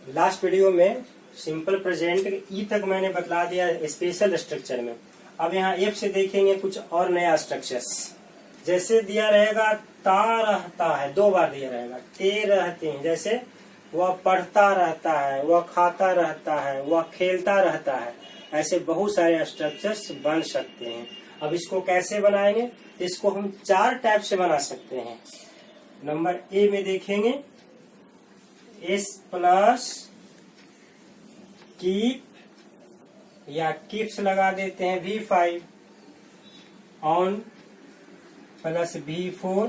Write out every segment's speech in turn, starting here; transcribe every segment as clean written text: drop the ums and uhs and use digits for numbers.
Last video में simple present ई तक मैंने बतला दिया स्पेशल स्ट्रक्चर में। अब यहाँ एफ से देखेंगे कुछ और नया स्ट्रक्चर्स। जैसे दिया रहेगा ता रहता है, 2 बार दिया रहेगा, ते रहते हैं, जैसे वह पढ़ता रहता है, वह खाता रहता है, वह खेलता रहता है। ऐसे बहुत सारे स्ट्रक्चर्स बन सकते हैं। अब इसको कैसे बनाएंगे? इसको हम 4 टाइप से बना सकते हैं। नंबर ए में देखेंगे एस प्लस कीप या कीप्स लगा देते हैं V5 on plus V4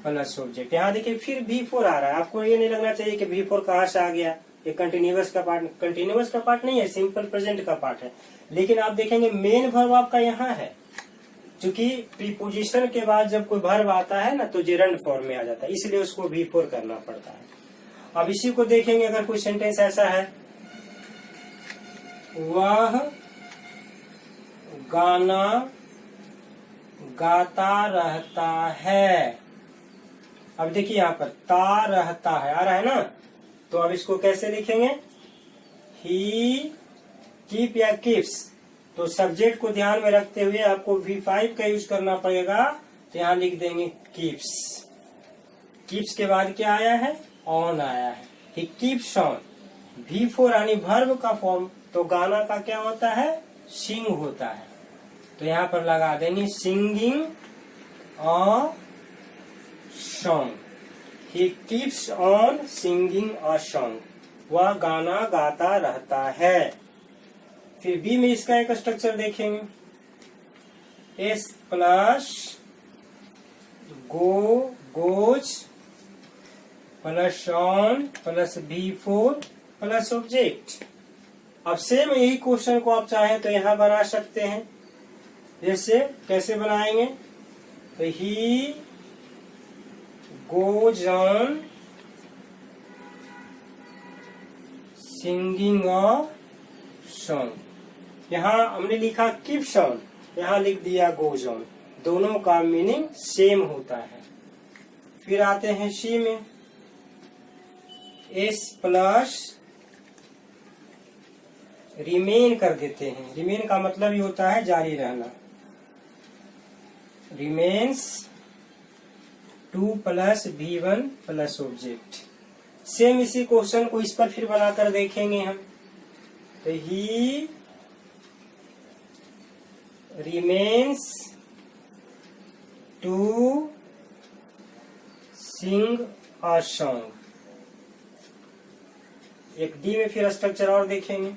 plus object. यहाँ देखिए फिर V4 आ रहा है। आपको ये नहीं लगना चाहिए कि V4 कहाँ से आ गया, ये कंटिन्यूअस का पार्ट नहीं है, सिंपल प्रेजेंट का पार्ट है। लेकिन आप देखेंगे मेन वर्ब आपका यहाँ है, क्योंकि प्रीपोजिशन के बाद जब कोई वर्ब आता है ना तो जेरंड फॉर्म में आ जाता है, इसलिए उसको V4 करना पड़ता है। अब इसी को देखेंगे, अगर कोई सेंटेंस ऐसा है, वह गाना गाता रहता है। अब देखिए यहाँ पर ता रहता है आ रहा है ना, तो अब इसको कैसे लिखेंगे? ही कीप या कीप्स। तो सब्जेक्ट को ध्यान में रखते हुए आपको V5 का यूज करना पड़ेगा। तो यहाँ लिख देंगे कीप्स। कीप्स के बाद क्या आया है? ऑन आया है। He keeps on. V4 यानी वर्ब का फॉर्म, तो गाना का क्या होता है? सिंग होता है। तो यहाँ पर लगा देंगे singing a song. He keeps on singing a song. वह गाना गाता रहता है। फिर बी में इसका एक स्ट्रक्चर देखेंगे, S plus goes plus on plus V4 plus object. अब सेम यही क्वेश्चन को आप चाहें तो यहाँ बना सकते हैं। जैसे कैसे बनाएंगे? तो he goes on singing a song. यहाँ हमने लिखा कीप्स ऑन, यहाँ लिख दिया गोज ऑन। दोनों का मीनिंग सेम होता है। फिर आते हैं सी में, एस प्लस रिमेन कर देते हैं। रिमेन का मतलब ये होता है जारी रहना। Remains 2 plus V1 plus object. Same इसी क्वेश्चन को इस पर फिर बनाकर देखेंगे हम। तो he remains to sing a song. एक डी में फिर स्ट्रक्चर और देखेंगे,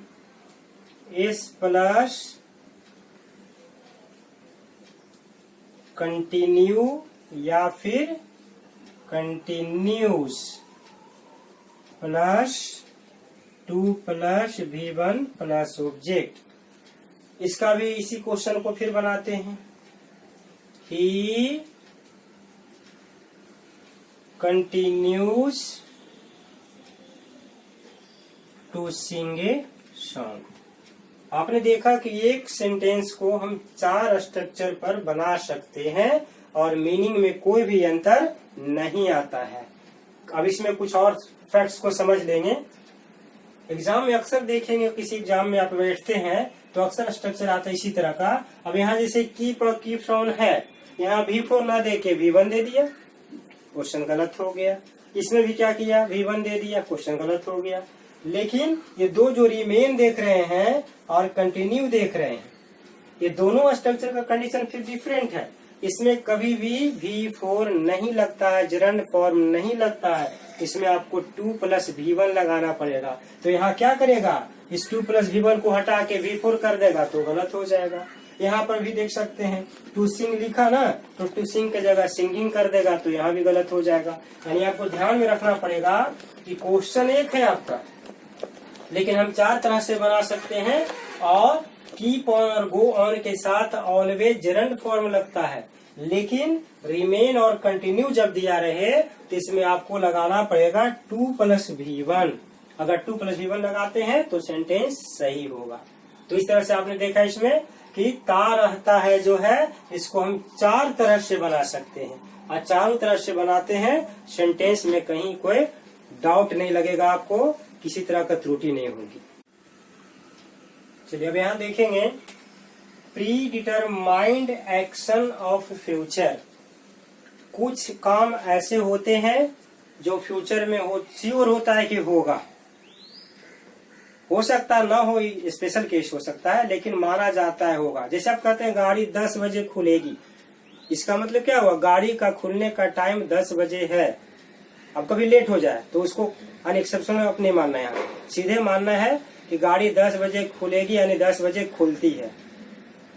एस प्लस कंटिन्यू या फिर continuous plus 2 plus V1 plus object. इसका भी इसी क्वेश्चन को फिर बनाते हैं। He continuous to sing a song. आपने देखा कि एक सेंटेंस को हम 4 स्ट्रक्चर पर बना सकते हैं और मीनिंग में कोई भी अंतर नहीं आता है। अब इसमें कुछ और फैक्ट्स को समझ लेंगे। एग्जाम में अक्सर देखेंगे, किसी एग्जाम में आप बैठते हैं तो अक्सर स्ट्रक्चर आता है इसी तरह का। अब यहाँ जैसे कीप और कीप्स ऑन है, यहाँ V4 ना दे के V1 दे दिया, क्वेश्चन गलत हो गया। इसमें भी क्या किया? V1 दे दिया, क्वेश्चन गलत हो गया। लेकिन ये दो जो रिमेन देख रहे हैं और कंटिन्यू देख रहे हैं, ये दोनों स्ट्रक्चर का कंडीशन फिर डिफरेंट है। इसमें कभी भी V4 नहीं लगता है, जरंड फॉर्म नहीं लगता है। इसमें आपको 2 प्लस V1 लगाना पड़ेगा। तो यहाँ क्या करेगा? इस 2 प्लस V1 को हटा के V4 कर देगा तो गलत हो जाएगा। यहाँ पर भी देख सकते हैं टू सिंग लिखा ना, तो टू सिंग की जगह सिंगिंग कर देगा तो यहाँ भी गलत हो जाएगा। यानी आपको ध्यान में रखना पड़ेगा कि क्वेश्चन एक है आपका, लेकिन हम 4 तरह से बना सकते हैं। और कीप ऑन और गो ऑन के साथ ऑलवेज जेरंड फॉर्म लगता है, लेकिन रिमेन और कंटिन्यू जब दिया रहे तो इसमें आपको लगाना पड़ेगा 2 प्लस V1। अगर 2 प्लस V1 लगाते हैं तो सेंटेंस सही होगा। तो इस तरह से आपने देखा इसमें कि ता रहता है जो है, इसको हम 4 तरह से बना सकते हैं। और चारों तरह से बनाते हैं, सेंटेंस में कहीं कोई डाउट नहीं लगेगा आपको किसी तरह का त्रुटि नहीं होगी। चलिए अब यहाँ देखेंगे pre determined action of future. कुछ काम ऐसे होते हैं जो फ्यूचर में श्योर होता है कि होगा, हो सकता ना हो, स्पेशल केस हो सकता है, लेकिन माना जाता है होगा। जैसे आप कहते हैं गाड़ी 10 बजे खुलेगी, इसका मतलब क्या हुआ, गाड़ी का खुलने का टाइम 10 बजे है। अब कभी लेट हो जाए तो उसको अनएक्सेप्शनल अपने मानना है, सीधे मानना है कि गाड़ी 10 बजे खुलेगी यानी 10 बजे खुलती है।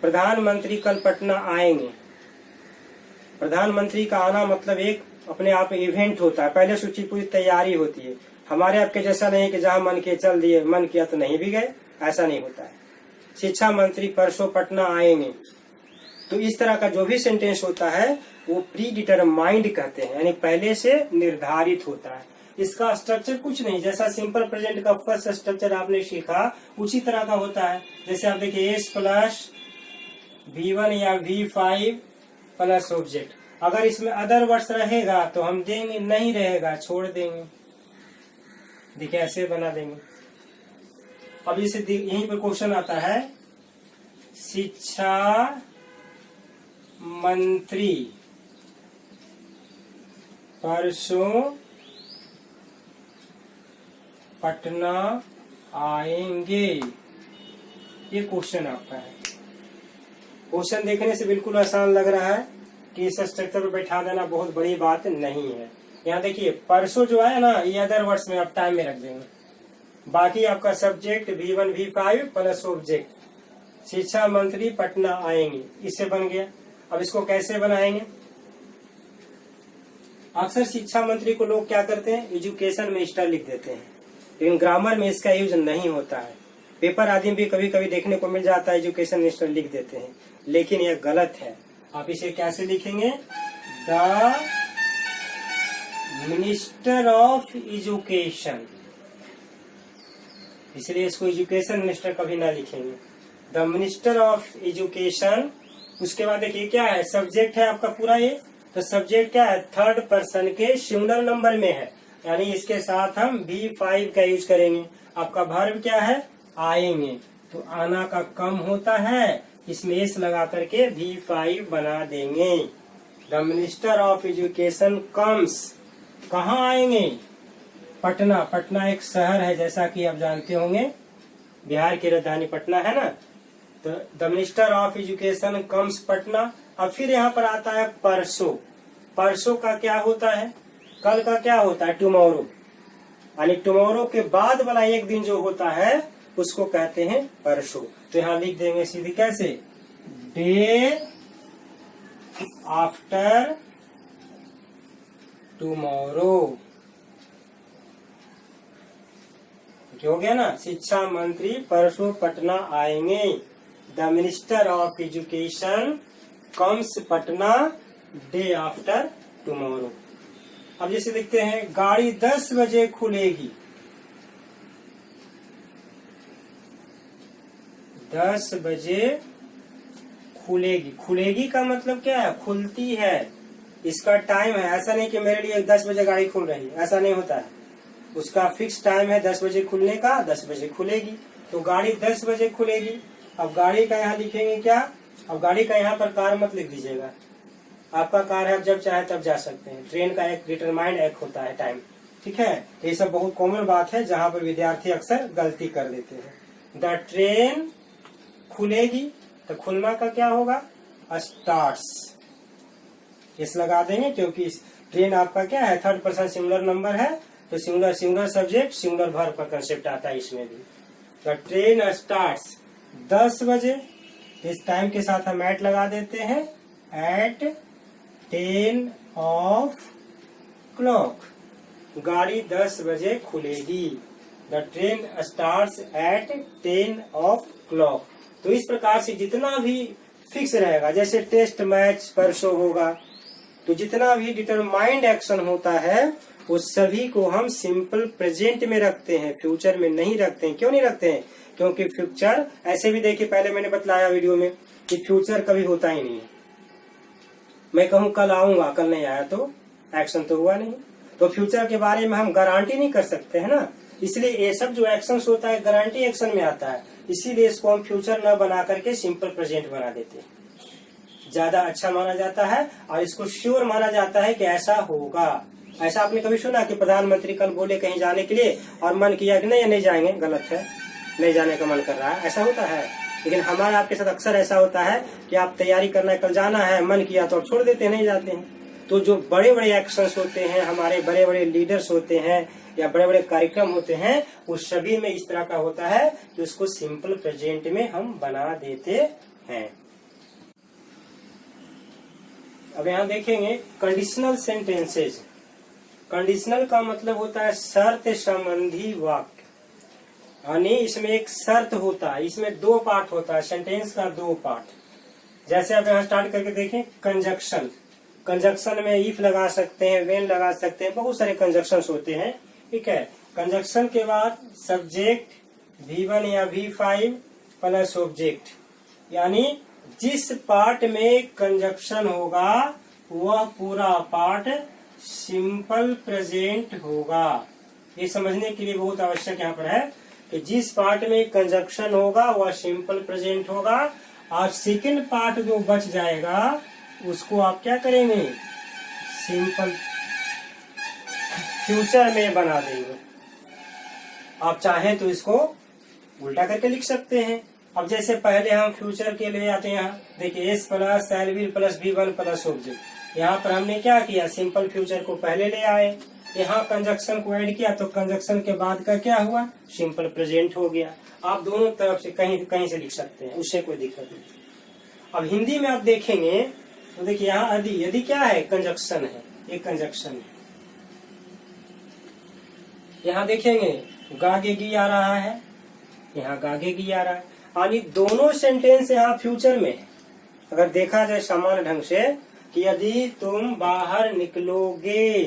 प्रधानमंत्री कल पटना आएंगे। प्रधानमंत्री का आना मतलब एक अपने आप इवेंट होता है, पहले सूची पूरी तैयारी होती है। हमारे आपके जैसा नहीं कि जहां मन के चल दिए, मन किया तो नहीं भी गए, ऐसा नहीं होता है। शिक्षा मंत्री परसों पटना आएंगे, तो इस तरह का जो भी सेंटेंस होता है वो प्री डिटरमाइंड कहते हैं, यानी पहले से निर्धारित होता है। इसका स्ट्रक्चर कुछ नहीं, जैसा सिंपल प्रेजेंट का फर्स्ट स्ट्रक्चर आपने सीखा उसी तरह का होता है। जैसे आप देखिए S प्लस V1 या V5 प्लस ऑब्जेक्ट। अगर इसमें अदर वर्ड्स रहेगा तो हम देंगे, नहीं रहेगा छोड़ देंगे। देखिए ऐसे बना देंगे। अब इसे यहीं पर क्वेश्चन आता है, शिक्षा मंत्री परसों पटना आएंगे, ये क्वेश्चन आपका है। क्वेश्चन देखने से बिल्कुल आसान लग रहा है कि इस स्ट्रक्चर पर बैठा देना बहुत बड़ी बात नहीं है। यहाँ देखिए परसों जो है ना, ये अदर वर्ड्स में आप टाइम में रख देंगे, बाकी आपका subject V1 V5 plus object शिक्षा मंत्री पटना आएंगे, इससे बन गया। अब इसको कैसे बनाएंगे, अक्सर शिक्षा मंत्री को लोग क्या करते हैं, एजुकेशन मिनिस्टर लिख देते हैं, लेकिन ग्रामर में इसका यूज नहीं होता है। पेपर आदि भी कभी कभी देखने को मिल जाता है, एजुकेशन मिनिस्टर लिख देते हैं, लेकिन यह गलत है। आप इसे कैसे लिखेंगे, द मिनिस्टर ऑफ एजुकेशन, इसलिए इसको एजुकेशन मिनिस्टर कभी ना लिखेंगे, द मिनिस्टर ऑफ एजुकेशन। उसके बाद देखिए क्या है, सब्जेक्ट है आपका पूरा ये, तो सब्जेक्ट क्या है, थर्ड पर्सन के सिंगुलर नंबर में है, यानी इसके साथ हम V5 का यूज करेंगे। आपका वर्ब क्या है, आएंगे, तो आना का कम होता है, इसमें S लगा करके V5 बना देंगे। The minister of education comes, कहाँ आएंगे, पटना। पटना एक शहर है, जैसा कि आप जानते होंगे, बिहार की राजधानी पटना है ना। तो the minister of education comes Patna. अब फिर यहाँ पर आता है परसों। परसों का क्या होता है, कल का क्या होता है, टुमारो, यानी टुमारो के बाद वाला एक दिन जो होता है उसको कहते हैं परसों। तो यहाँ लिख देंगे सीधी कैसे, डे आफ्टर टुमारो, हो गया ना। शिक्षा मंत्री परसों पटना आएंगे, the minister of education comes Patna day after tomorrow. अब जैसे देखते हैं, गाड़ी 10 बजे खुलेगी, 10 बजे खुलेगी। खुलेगी का मतलब क्या है, खुलती है, इसका टाइम है। ऐसा नहीं कि मेरे लिए 10 बजे गाड़ी खुल रही है, ऐसा नहीं होता है, उसका फिक्स टाइम है 10 बजे खुलने का, 10 बजे खुलेगी। तो गाड़ी 10 बजे खुलेगी। अब गाड़ी का यहाँ लिखेंगे क्या, अब गाड़ी का यहाँ पर कार मत लिख दीजिएगा, आपका कार है, आप जब चाहे तब जा सकते हैं। ट्रेन का एक डिटरमाइंड एक होता है टाइम, ठीक है। तो ये सब बहुत कॉमन बात है जहाँ पर विद्यार्थी अक्सर गलती कर देते हैं। द ट्रेन खुलेगी, तो खुलना का क्या होगा, स्टार्ट्स, इस लगा देंगे, क्योंकि ट्रेन आपका क्या है, थर्ड पर्सन सिंगुलर नंबर है, तो singular singular subject singular verb का कंसेप्ट आता है इसमें भी। द ट्रेन स्टार्ट्स 10 बजे, इस टाइम के साथ हम एट लगा देते हैं, एट 10 ऑफ क्लॉक, गाड़ी 10 बजे खुलेगी। The train starts at 10 of clock. तो इस प्रकार से जितना भी फिक्स रहेगा, जैसे टेस्ट मैच परसों होगा, तो जितना भी डिटरमाइंड एक्शन होता है उस सभी को हम सिंपल प्रेजेंट में रखते हैं, फ्यूचर में नहीं रखते हैं। क्यों नहीं रखते हैं, क्योंकि फ्यूचर, ऐसे भी देखिए पहले मैंने बतलाया वीडियो में कि फ्यूचर कभी होता ही नहीं है। मैं कहूँ कल आऊंगा, कल नहीं आया तो एक्शन तो हुआ नहीं। तो फ्यूचर के बारे में हम गारंटी नहीं कर सकते है ना। इसलिए ये सब जो एक्शन होता है गारंटी एक्शन में आता है, इसीलिए इसको हम फ्यूचर न बना करके सिंपल प्रेजेंट बना देते हैं, ज्यादा अच्छा माना जाता है और इसको श्योर माना जाता है कि ऐसा होगा। ऐसा आपने कभी सुना कि प्रधानमंत्री कल बोले कहीं जाने के लिए और मन किया कि नहीं जाएंगे, गलत है, नहीं जाने का मन कर रहा है, ऐसा होता है। लेकिन हमारे आपके साथ अक्सर ऐसा होता है कि आप तैयारी करना है, कल जाना है, मन किया तो आप छोड़ देते हैं, नहीं जाते हैं। तो जो बड़े बड़े एक्शंस होते हैं, हमारे बड़े बड़े लीडर्स होते हैं या बड़े बड़े कार्यक्रम होते हैं, उस सभी में इस तरह का होता है कि उसको सिंपल प्रेजेंट में हम बना देते हैं। अब यहाँ देखेंगे कंडीशनल सेंटेंसेज। कंडीशनल का मतलब होता है शर्त संबंधी वाक्य, यानी इसमें एक शर्त होता है, इसमें दो पार्ट होता है, सेंटेंस का दो पार्ट। जैसे आप यहाँ स्टार्ट करके देखें कंजक्शन, कंजक्शन में इफ लगा सकते हैं, व्हेन लगा सकते हैं, बहुत सारे कंजक्शन होते हैं, ठीक है। कंजक्शन के बाद सब्जेक्ट V1 या V5 प्लस ऑब्जेक्ट, यानी जिस पार्ट में कंजक्शन होगा वह पूरा पार्ट सिंपल प्रेजेंट होगा। ये समझने के लिए बहुत आवश्यक यहाँ पर है कि जिस पार्ट में कंजक्शन होगा वह सिंपल प्रेजेंट होगा, और सेकंड पार्ट जो बच जाएगा उसको आप क्या करेंगे, सिंपल फ्यूचर में बना देंगे। आप चाहें तो इसको उल्टा करके लिख सकते हैं। अब जैसे पहले हम फ्यूचर के लिए आते हैं, यहाँ देखिए S plus shell will plus V1 plus object. यहाँ पर हमने क्या किया, सिंपल फ्यूचर को पहले ले आए, यहाँ कंजक्शन को ऐड किया तो कंजक्शन के बाद का क्या हुआ, सिंपल प्रेजेंट हो गया। आप दोनों तरफ से कहीं कहीं से लिख सकते हैं, उससे कोई दिक्कत नहीं। अब हिंदी में आप देखेंगे तो देखिए यहाँ यदि, यदि क्या है, कंजक्शन है, एक कंजक्शन है। यहाँ देखेंगे गागेगी आ रहा है, यहाँ गागेगी आ रहा है, यानी दोनों सेंटेंस यहाँ फ्यूचर में है। अगर देखा जाए समान ढंग से कि यदि तुम बाहर निकलोगे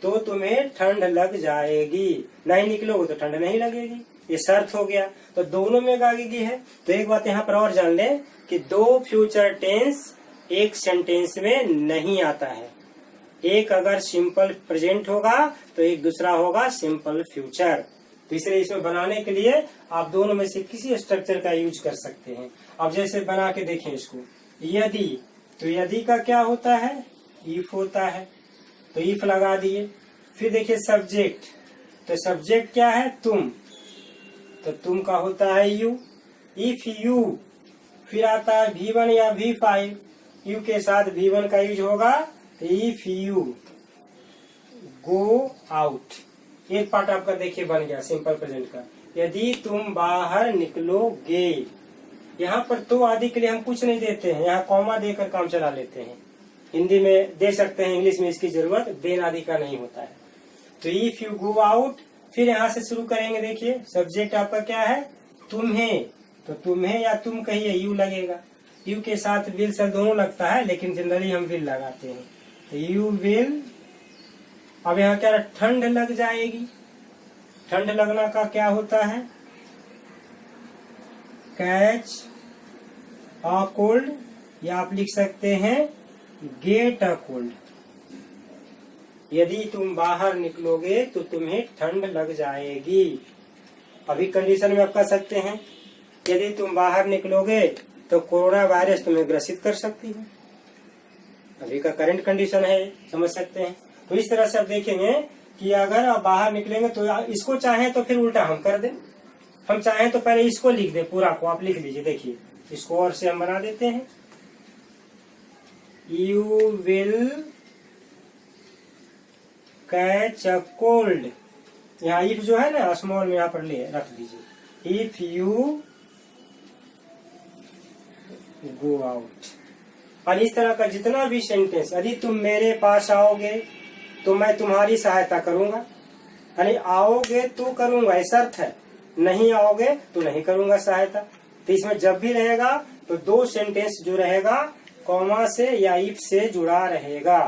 तो तुम्हें ठंड लग जाएगी, नहीं निकलोगे तो ठंड नहीं लगेगी, ये शर्त हो गया। तो दोनों में गागेगी है। तो एक बात यहाँ पर और जान लें कि दो फ्यूचर टेंस एक सेंटेंस में नहीं आता है। एक अगर सिंपल प्रेजेंट होगा तो एक दूसरा होगा सिंपल फ्यूचर। तो इसलिए इसमें बनाने के लिए आप दोनों में से किसी स्ट्रक्चर का यूज कर सकते हैं। अब जैसे बना के देखें इसको, यदि, तो यदि का क्या होता है, इफ होता है, तो इफ लगा दिए। फिर देखिए सब्जेक्ट, तो सब्जेक्ट क्या है, तुम, तो तुम का होता है यू, इफ यू। फिर आता है V1 या V5, यू के साथ V1 का यूज होगा, इफ यू गो आउट। एक पार्ट आपका देखिए बन गया सिंपल प्रेजेंट का, यदि तुम बाहर निकलोगे। यहाँ पर तो आदि के लिए हम कुछ नहीं देते हैं, यहाँ कॉमा देकर काम चला लेते हैं। हिंदी में दे सकते हैं, इंग्लिश में इसकी जरूरत देन आदि का नहीं होता है। तो इफ यू गो आउट, फिर यहाँ से शुरू करेंगे। देखिए सब्जेक्ट आपका क्या है, तुम्हें, तो तुम्हें या तुम कहिए, यू लगेगा। यू के साथ विल सर दोनों लगता है, लेकिन जनरली हम विल लगाते हैं, तो यू विल। अब यहाँ क्या, ठंड लग जाएगी। ठंड लगना का क्या होता है, कैच अ कोल्ड, या आप लिख सकते हैं गेट अ कोल्ड। यदि तुम बाहर निकलोगे तो तुम्हें ठंड लग जाएगी। अभी कंडीशन में आप कह सकते हैं यदि तुम बाहर निकलोगे तो कोरोना वायरस तुम्हें ग्रसित कर सकती है। अभी का करंट कंडीशन है, समझ सकते हैं। तो इस तरह से आप देखेंगे कि अगर आप बाहर निकलेंगे तो इसको चाहे तो फिर उल्टा हम कर दें, हम चाहें तो पहले इसको लिख दें, पूरा को आप लिख लीजिए। देखिए इसको और से हम बना देते हैं, you will catch a cold. यहाँ इफ जो है ना स्मॉल में यहाँ पर ले रख दीजिए, इफ यू गो आउट। और इस तरह का जितना भी सेंटेंस, यदि तुम मेरे पास आओगे तो मैं तुम्हारी सहायता करूंगा, यानी आओगे तो करूंगा, ये शर्त है, नहीं आओगे तो नहीं करूंगा सहायता। तो इसमें जब भी रहेगा तो दो सेंटेंस जो रहेगा कॉमा से या इफ से जुड़ा रहेगा।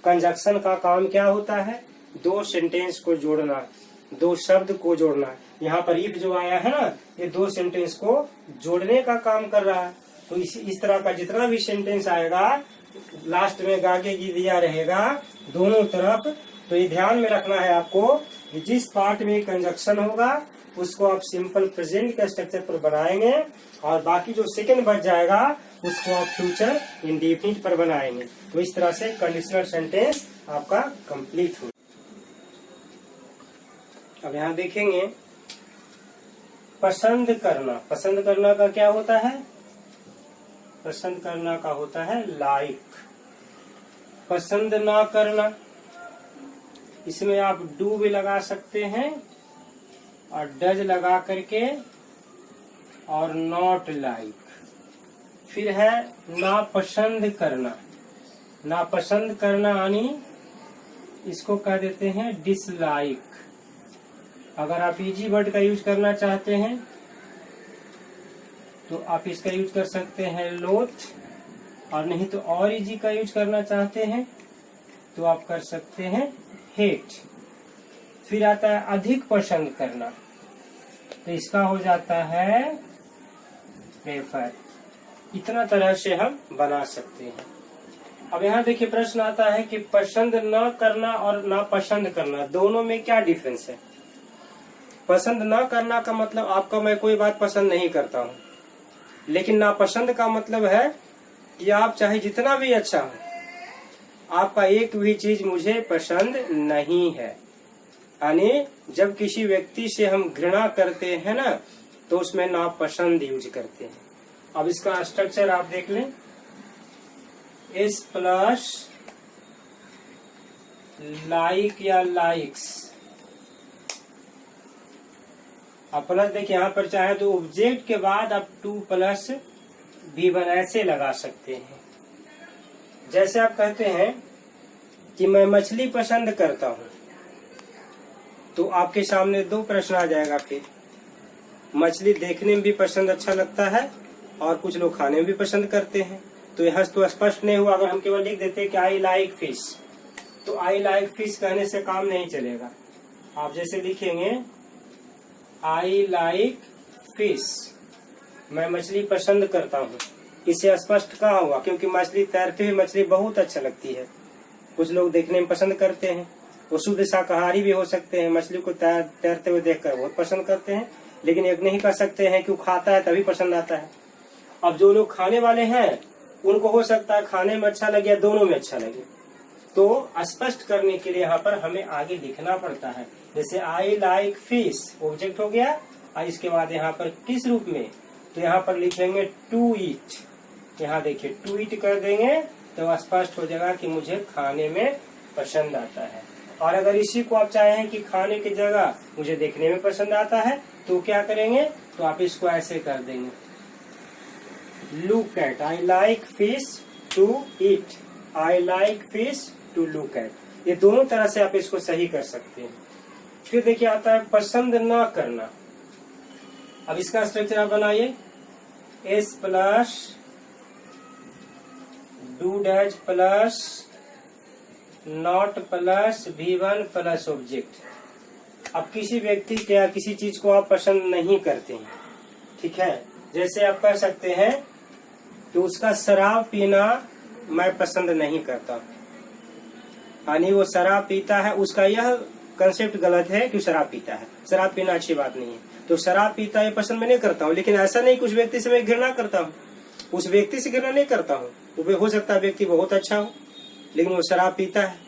कंजक्शन का काम क्या होता है, दो सेंटेंस को जोड़ना, दो शब्द को जोड़ना। यहाँ पर इफ जो आया है ना, ये दो सेंटेंस को जोड़ने का काम कर रहा है। तो इस तरह का जितना भी सेंटेंस आएगा लास्ट में गागे की दिया रहेगा दोनों तरफ। तो ये ध्यान में रखना है आपको कि जिस पार्ट में कंजक्शन होगा उसको आप सिंपल प्रेजेंट के स्ट्रक्चर पर बनाएंगे और बाकी जो सेकंड बच जाएगा उसको आप फ्यूचर इंडेफिनिट पर बनाएंगे। तो इस तरह से कंडीशनल सेंटेंस आपका कंप्लीट हो। अब यहाँ देखेंगे पसंद करना। पसंद करना का क्या होता है? पसंद करना का होता है लाइक। पसंद ना करना, इसमें आप डू भी लगा सकते हैं और डज लगा करके और नॉट लाइक। फिर है नापसंद करना। नापसंद करना यानी इसको कह देते हैं डिसलाइक। अगर आप इजी वर्ड का यूज करना चाहते हैं तो आप इसका यूज कर सकते हैं लोथ, और नहीं तो और इजी का यूज करना चाहते हैं तो आप कर सकते हैं हेट। फिर आता है अधिक पसंद करना, तो इसका हो जाता है प्रेफर। इतना तरह से हम बना सकते हैं। अब यहाँ देखिए प्रश्न आता है कि पसंद न करना और नापसंद करना दोनों में क्या डिफरेंस है? पसंद न करना का मतलब आपका मैं कोई बात पसंद नहीं करता हूँ, लेकिन नापसंद का मतलब है कि आप चाहे जितना भी अच्छा हो, आपका एक भी चीज मुझे पसंद नहीं है। यानी जब किसी व्यक्ति से हम घृणा करते हैं ना, तो उसमें नापसंद यूज करते हैं। अब इसका स्ट्रक्चर आप देख लें, एस प्लस लाइक या लाइक्स। अब प्लस देखिए यहाँ पर चाहे तो ऑब्जेक्ट के बाद आप 2 प्लस V1 ऐसे लगा सकते हैं। जैसे आप कहते हैं कि मैं मछली पसंद करता हूँ, तो आपके सामने 2 प्रश्न आ जाएगा। फिर मछली देखने में भी पसंद अच्छा लगता है और कुछ लोग खाने में भी पसंद करते हैं। तो यह तो स्पष्ट नहीं हुआ। अगर हम केवल लिख देते कि आई लाइक फिश, तो आई लाइक फिश कहने से काम नहीं चलेगा। आप जैसे लिखेंगे आई लाइक फिश, मैं मछली पसंद करता हूँ, इसे स्पष्ट कहाँ हुआ? क्योंकि मछली तैरते हुए मछली बहुत अच्छा लगती है, कुछ लोग देखने में पसंद करते हैं। वो शुद्ध शाकाहारी भी हो सकते हैं, मछली को तैरते हुए देखकर बहुत पसंद करते हैं। लेकिन एक नहीं कह सकते हैं कि वो खाता है तभी पसंद आता है। अब जो लोग खाने वाले हैं उनको हो सकता है खाने में अच्छा लगे या दोनों में अच्छा लगे। तो स्पष्ट करने के लिए यहाँ पर हमें आगे लिखना पड़ता है। जैसे आई लाइक फिश ऑब्जेक्ट हो गया, और इसके बाद यहाँ पर किस रूप में, तो यहाँ पर लिखेंगे टू ईट। यहाँ देखिए टू ईट कर देंगे तो स्पष्ट हो जाएगा कि मुझे खाने में पसंद आता है। और अगर इसी को आप चाहें कि खाने की जगह मुझे देखने में पसंद आता है, तो क्या करेंगे? तो आप इसको ऐसे कर देंगे, look at. I like fish to eat, I like fish to look at. ये दोनों तरह से आप इसको सही कर सकते हैं। फिर देखिए आता है पसंद ना करना। अब इसका स्ट्रक्चर आप बनाइए, S plus do dash plus not plus V1 plus object. अब किसी व्यक्ति के या किसी चीज को आप पसंद नहीं करते हैं, ठीक है? जैसे आप कह सकते हैं कि उसका शराब पीना मैं पसंद नहीं करता, यानी वो शराब पीता है, उसका यह कंसेप्ट गलत है कि शराब पीता है। शराब पीना अच्छी बात नहीं है, तो शराब पीता है पसंद मैं नहीं करता हूँ। लेकिन ऐसा नहीं कुछ व्यक्ति से मैं घृणा करता हूँ, उस व्यक्ति से घृणा नहीं करता हूँ। वो हो सकता है व्यक्ति बहुत अच्छा हो, लेकिन वो शराब पीता है,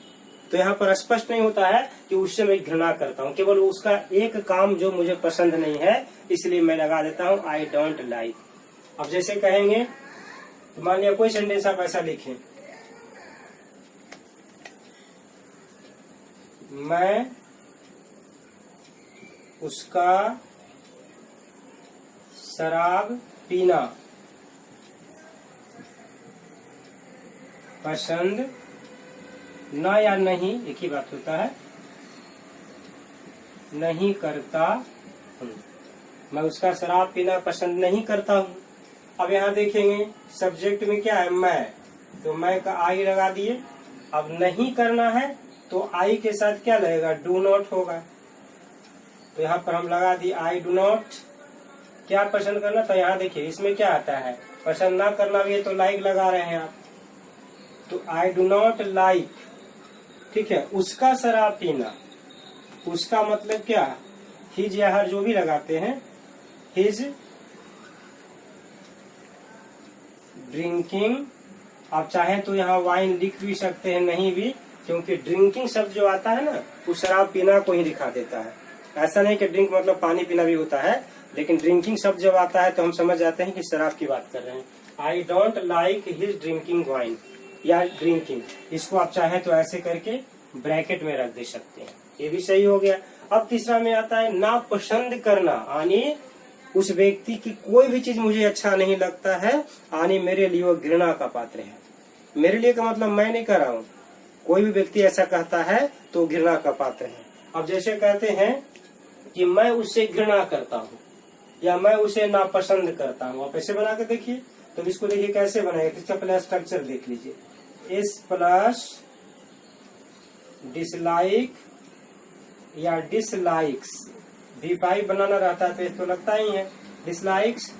तो यहाँ पर स्पष्ट नहीं होता है कि उससे मैं घृणा करता हूँ। केवल उसका एक काम जो मुझे पसंद नहीं है, इसलिए मैं लगा देता हूँ आई डोंट लाइक। अब जैसे कहेंगे, तो मान लिया कोई सेंटेंस आप ऐसा लिखें, मैं उसका शराब पीना पसंद ना या नहीं, एक ही बात होता है, नहीं करता हूँ। मैं उसका शराब पीना पसंद नहीं करता हूँ। अब यहाँ देखेंगे सब्जेक्ट में क्या है, मैं, तो मैं का आई लगा दिए। अब नहीं करना है तो आई के साथ क्या लगेगा? डू नॉट होगा। तो यहाँ पर हम लगा दिए आई डू नॉट। क्या पसंद करना? तो यहाँ देखिए इसमें क्या आता है, पसंद ना करना भी है, तो लाइक लगा रहे हैं आप, तो आई डू नॉट लाइक, ठीक है, उसका शराब पीना। उसका मतलब क्या, हिज या हर जो भी लगाते हैं, हिज ड्रिंकिंग। आप चाहे तो यहाँ वाइन लिख भी सकते हैं, नहीं भी, क्योंकि ड्रिंकिंग शब्द जो आता है ना वो शराब पीना को ही दिखा देता है। ऐसा नहीं कि ड्रिंक मतलब पानी पीना भी होता है, लेकिन ड्रिंकिंग शब्द जब आता है तो हम समझ जाते हैं कि शराब की बात कर रहे हैं। I don't like his drinking wine या ड्रिंकिंग, इसको आप चाहे तो ऐसे करके ब्रैकेट में रख दे सकते हैं, ये भी सही हो गया। अब तीसरा में आता है नापसंद करना, यानी उस व्यक्ति की कोई भी चीज मुझे अच्छा नहीं लगता है, यानी मेरे लिए वो घृणा का पात्र है। मेरे लिए का मतलब मैं नहीं कर रहा हूँ, कोई भी व्यक्ति ऐसा कहता है तो घृणा का पात्र है। अब जैसे कहते हैं कि मैं उससे घृणा करता हूँ या मैं उसे नापसंद करता हूँ, आप ऐसे बना के देखिए। तो इसको देखिए कैसे बनाएगा, इसका पहले स्ट्रक्चर देख लीजिए, एस प्लस डिसलाइक या डिसलाइक्स, V5 बनाना रहता है तो लगता ही है डिसलाइक्स।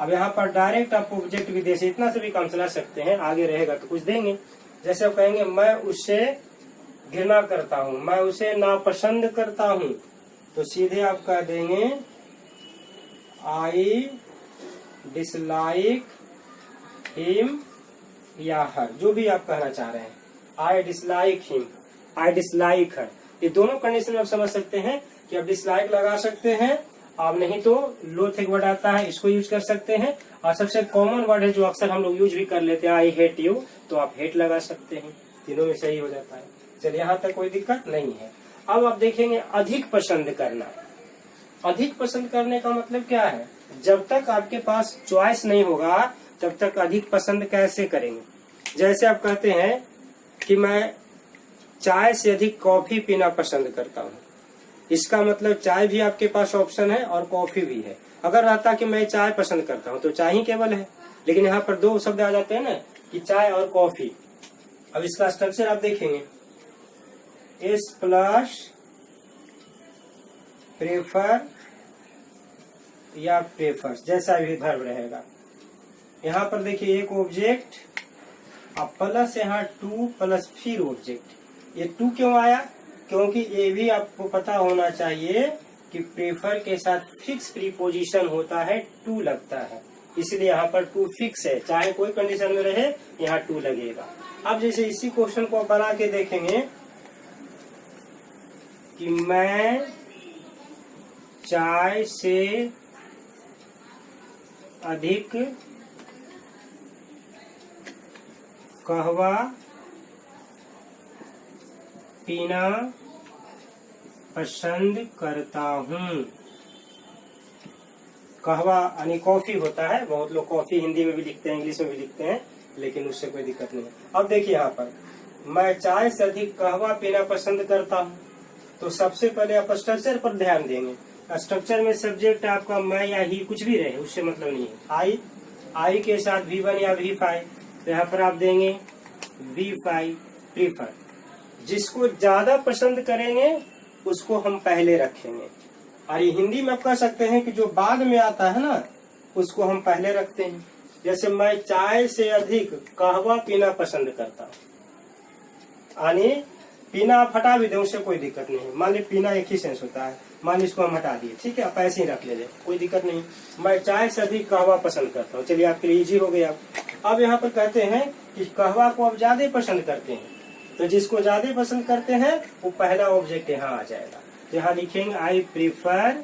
अब यहाँ पर डायरेक्ट आप ऑब्जेक्ट भी दे से इतना से भी काम चला सकते हैं, आगे रहेगा तो कुछ देंगे। जैसे आप कहेंगे मैं उससे घृणा करता हूँ, मैं उसे नापसंद करता हूँ, तो सीधे आप कह देंगे आई डिसलाइक हिम या हर, जो भी आप कहना चाह रहे हैं। I dislike him, I dislike her, ये दोनों कंडीशन में आप समझ सकते हैं कि आप डिसलाइक लगा सकते हैं, आप नहीं तो लोथ एक वर्ड आता है इसको यूज कर सकते हैं, और सबसे कॉमन वर्ड है जो अक्सर हम लोग यूज भी कर लेते हैं, आई हेट यू, तो आप हेट लगा सकते हैं, तीनों में सही हो जाता है। चलिए यहाँ तक कोई दिक्कत नहीं है। अब आप देखेंगे अधिक पसंद करना। अधिक पसंद करने का मतलब क्या है, जब तक आपके पास चॉइस नहीं होगा तब तक अधिक पसंद कैसे करेंगे। जैसे आप कहते हैं कि मैं चाय से अधिक कॉफी पीना पसंद करता हूँ, इसका मतलब चाय भी आपके पास ऑप्शन है और कॉफी भी है। अगर रहता कि मैं चाय पसंद करता हूँ तो चाय ही केवल है, लेकिन यहाँ पर दो शब्द आ जाते हैं ना कि चाय और कॉफी। अब इसका स्ट्रक्चर आप देखेंगे, एस प्लस प्रेफर या प्रेफर्स, जैसा भी वर्ब रहेगा। यहाँ पर देखिए एक ऑब्जेक्ट, अब प्लस यहाँ टू प्लस फिर ऑब्जेक्ट। ये टू क्यों आया, क्योंकि ये भी आपको पता होना चाहिए कि प्रेफर के साथ फिक्स प्रीपोजिशन होता है, टू लगता है, इसलिए यहाँ पर टू फिक्स है, चाहे कोई कंडीशन में रहे यहाँ टू लगेगा। अब जैसे इसी क्वेश्चन को बना के देखेंगे कि मैं चाय से अधिक कहवा पीना पसंद करता हूँ। कहवा यानी कॉफी होता है, बहुत लोग कॉफी हिंदी में भी लिखते हैं, इंग्लिश में भी लिखते हैं, लेकिन उससे कोई दिक्कत नहीं है। अब देखिए यहाँ पर मैं चाय से अधिक कहवा पीना पसंद करता हूँ, तो सबसे पहले आप स्ट्रक्चर पर ध्यान देंगे। स्ट्रक्चर में सब्जेक्ट आपका मैं या ही कुछ भी रहे, उससे मतलब नहीं है। आई के साथ V1 या V5, तो यहाँ पर आप देंगे V5 प्रीफर। जिसको ज्यादा पसंद करेंगे उसको हम पहले रखेंगे, और ये हिंदी में आप कह सकते हैं कि जो बाद में आता है ना उसको हम पहले रखते हैं। जैसे मैं चाय से अधिक कहवा पीना पसंद करता हूँ, यानी पीना आप हटा भी दें उससे कोई दिक्कत नहीं है। मान ली पीना एक ही सेंस होता है, मान ली इसको हम हटा दिए, ठीक है, आप ऐसे ही रख ले, कोई दिक्कत नहीं। मैं चाय से अधिक कहवा पसंद करता हूँ, चलिए आपके लिए इजी हो गया। अब यहाँ पर कहते हैं कि कहवा को आप ज्यादा पसंद करते हैं, तो जिसको ज्यादा पसंद करते हैं वो पहला ऑब्जेक्ट यहाँ आ जाएगा। यहाँ लिखेंगे आई प्रीफर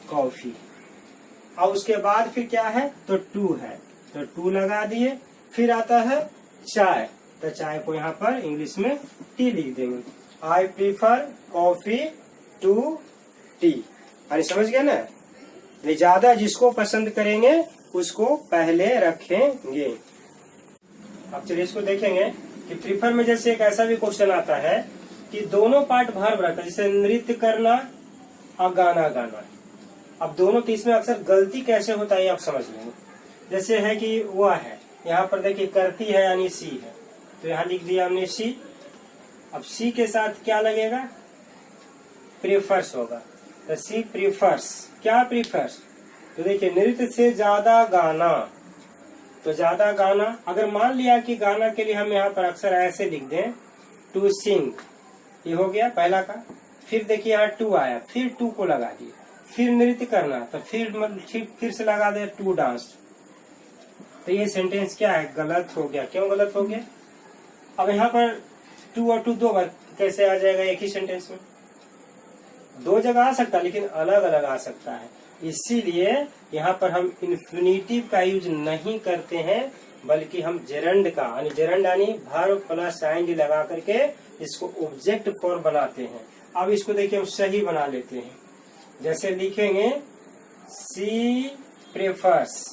कॉफी, और उसके बाद फिर क्या है तो टू है, तो टू लगा दिए। फिर आता है चाय, तो चाय को यहाँ पर इंग्लिश में टी लिख देंगे। I prefer coffee to tea, अरे समझ गए ना, ज्यादा जिसको पसंद करेंगे उसको पहले रखेंगे। अब चलिए इसको देखेंगे कि प्रीफर में जैसे एक ऐसा भी क्वेश्चन आता है कि दोनों पार्ट वर्ब रहता है, जैसे नृत्य करना और गाना गाना। अब दोनों, तो इसमें अक्सर गलती कैसे होता है आप समझ लेंगे। जैसे है कि वह है, यहाँ पर देखिए करती है यानी सी है, तो यहाँ लिख दिया हमने सी। अब सी के साथ क्या लगेगा, प्रीफर्स होगा, तो सी प्रीफर्स। क्या प्रीफर्स, तो देखिए नृत्य से ज्यादा गाना, तो ज्यादा गाना। अगर मान लिया कि गाना के लिए हम यहाँ पर अक्सर ऐसे लिख दें टू सिंग, ये हो गया पहला का। फिर देखिए यहाँ टू आया, फिर टू को लगा दिए, फिर नृत्य करना, तो फिर से लगा दे टू डांस। तो ये सेंटेंस क्या है, गलत हो गया। क्यों गलत हो गया? अब यहाँ पर टू और टू दो बार कैसे आ जाएगा एक ही सेंटेंस में? दो जगह आ सकता है लेकिन अलग अलग आ सकता है। इसीलिए यहाँ पर हम इन्फिनिटिव का यूज नहीं करते हैं, बल्कि हम जेरंड का जेरंड यानी वर्ब प्लस ing लगा करके इसको ऑब्जेक्ट फॉर्म बनाते हैं। अब इसको देखिए हम सही बना लेते हैं। जैसे लिखेंगे सी प्रेफर्स,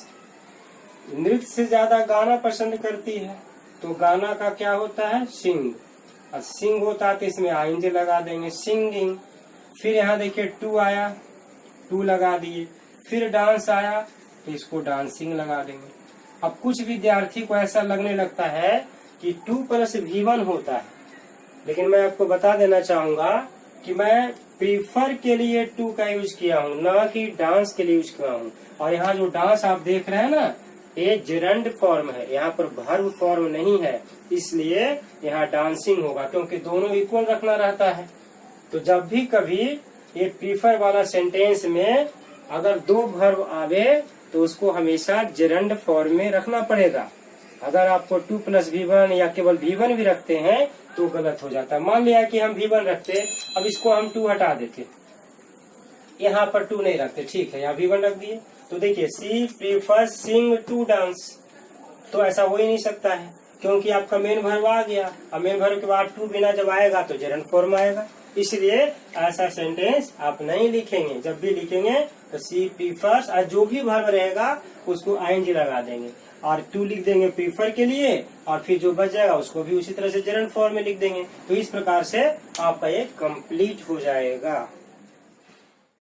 नृत्य से ज्यादा गाना पसंद करती है, तो गाना का क्या होता है, सिंग। और सिंग होता है तो इसमें ing लगा देंगे, सिंगिंग। फिर यहाँ देखिए टू आया, टू लगा दिए। फिर डांस आया तो इसको डांसिंग लगा देंगे। अब कुछ विद्यार्थी को ऐसा लगने लगता है कि 2 + V1 होता है, लेकिन मैं आपको बता देना चाहूंगा कि मैं प्रीफर के लिए 2 का यूज किया हूँ, न कि डांस के लिए यूज किया हूँ। और यहाँ जो डांस आप देख रहे हैं ना, ये जेरंड फॉर्म है, यहाँ पर वर्ब फॉर्म नहीं है, इसलिए यहाँ डांसिंग होगा, क्योंकि दोनों इक्वल रखना रहता है। तो जब भी कभी ये प्रीफर वाला सेंटेंस में अगर 2 वर्ब आवे तो उसको हमेशा जेरंड फॉर्म में रखना पड़ेगा। अगर आपको 2 + V1 या केवल V1 भी रखते हैं तो गलत हो जाता है। मान लिया कि हम V1 रखते, अब इसको हम 2 हटा देते, यहाँ पर 2 नहीं रखते, ठीक है, यहाँ V1 रख दिए। तो देखिए सी प्रीफर्स सिंग टू डांस, तो ऐसा हो ही नहीं सकता है, क्योंकि आपका मेन वर्ब आ गया। अब मेन वर्ब के बाद 2 बिना जब आएगा तो जेरंड फॉर्म आएगा, इसलिए ऐसा सेंटेंस आप नहीं लिखेंगे। जब भी लिखेंगे तो सी प्रीफर्स, और जो भी वर्ब रहेगा उसको ing लगा देंगे, और 2 लिख देंगे प्रीफर के लिए, और फिर जो बच जाएगा उसको भी उसी तरह से जेरंड फॉर्म में लिख देंगे। तो इस प्रकार से आपका ये कंप्लीट हो जाएगा।